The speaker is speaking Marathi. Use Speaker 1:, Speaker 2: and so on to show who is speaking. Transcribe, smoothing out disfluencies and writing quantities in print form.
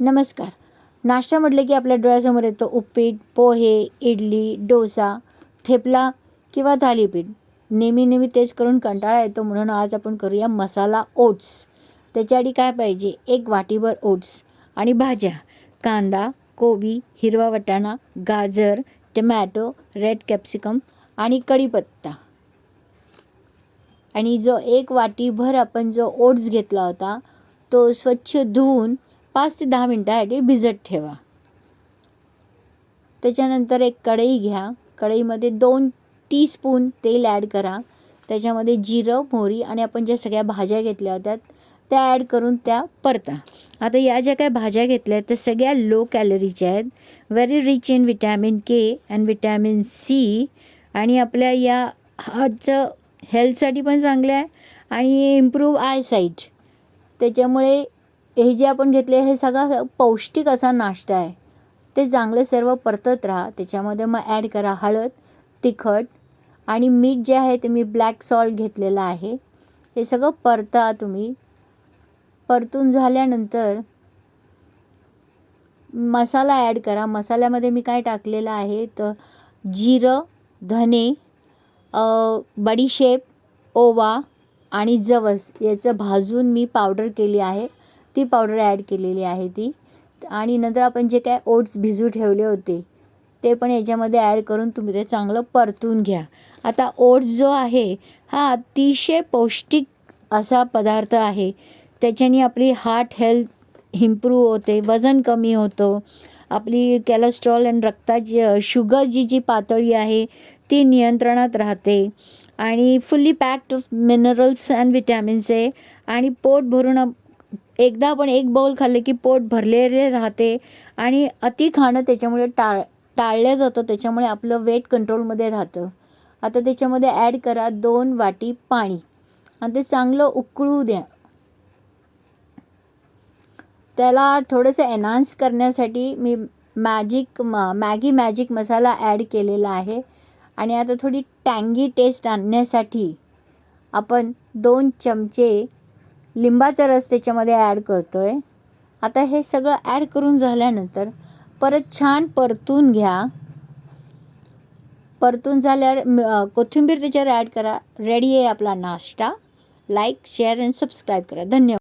Speaker 1: नमस्कार. नाश्ता म्हटलं की आपल्या डोळ्यासमोर येतो उपीट, पोहे, इडली, डोसा, थेपला किंवा थालीपीठ. नेहमी तेच करून कंटाळा येतो, म्हणून आज आपण करूया मसाला ओट्स. त्याच्यासाठी काय पाहिजे, 1 वाटीभर ओट्स आणि भाज्या, कांदा, कोबी, हिरवा वाटाणा, गाजर, टमॅटो, रेड कॅप्सिकम आणि कढीपत्ता. आणि जो 1 वाटीभर आपण जो ओट्स घेतला होता तो स्वच्छ धुवून 5 ते 10 मिनटासाठी भिजत ठेवा. त्याच्यानंतर एक कढई घ्या. कढईमध्ये 2 टीस्पून तेल ॲड करा. त्याच्यामध्ये जिरं, मोहरी आणि आपण ज्या सगळ्या भाज्या घेतल्या होत्या त्या ॲड करून त्या परता. आता या ज्या काही भाज्या घेतल्या आहेत त्या सगळ्या लो कॅलरीच्या आहेत, very rich in vitamin K and vitamin C, आणि आपल्या या हार्टचं हेल्थसाठी पण चांगलं आहे आणि इम्प्रूव्ह आय साईट. त्याच्यामुळे हे जे आपण घेतले हे सगळा पौष्टिक असा नाश्ता आहे. ते चांगलं सर्व परतत राहा. त्याच्यामध्ये मग ॲड करा हळद, तिखट आणि मीठ जे आहे ते मी ब्लॅक सॉल्ट घेतलेलं आहे. हे सगळं परता तुम्ही. परतून झाल्यानंतर मसाला ॲड करा. मसाल्यामध्ये मी काय टाकलेलं आहे तर जिरं, धने, बडीशेप, ओवा आणि जवस याचं भाजून मी पावडर केली आहे. ती पावडर ॲड केलेली आहे ती. आणि नंतर आपण जे काय ओट्स भिजू ठेवले होते ते पण याच्यामध्ये ॲड करून तुम्ही ते चांगलं परतून घ्या. आता ओट्स जो आहे हा अतिशय पौष्टिक असा पदार्थ आहे. त्याच्याने आपली हार्ट हेल्थ इम्प्रूव्ह होते, वजन कमी होतं, आपली कॅलेस्ट्रॉल आणि रक्ताची शुगरची जी पातळी आहे ती नियंत्रणात राहते आणि fully packed of minerals and vitamins आहे. आणि पोट भरून एकदा आपण 1 बाउल खाल्ले की पोट भरलेले राहते आणि अति खाणं त्याच्यामुळे टाळलं जातं. त्याच्यामुळे आपलं वेट कंट्रोलमध्ये राहतं. आता त्याच्यामध्ये ॲड करा 2 वाटी पाणी आणि ते चांगलं उकळू द्या. त्याला थोडंसं एन्हान्स करण्यासाठी मी मॅगी मॅजिक मसाला ॲड केलेला आहे. आणि आता थोडी टँगी टेस्ट आणण्यासाठी आपण 2 चमचे लिंबाचा रस त्याच्यामध्ये ॲड करतो आहे. आता हे सगळं ॲड करून झाल्यानंतर परत छान परतून घ्या. परतून झाल्यावर कोथिंबीर त्याच्यावर ॲड करा. रेडी आहे आपला नाश्ता. लाईक, शेअर आणि सबस्क्राईब करा. धन्यवाद.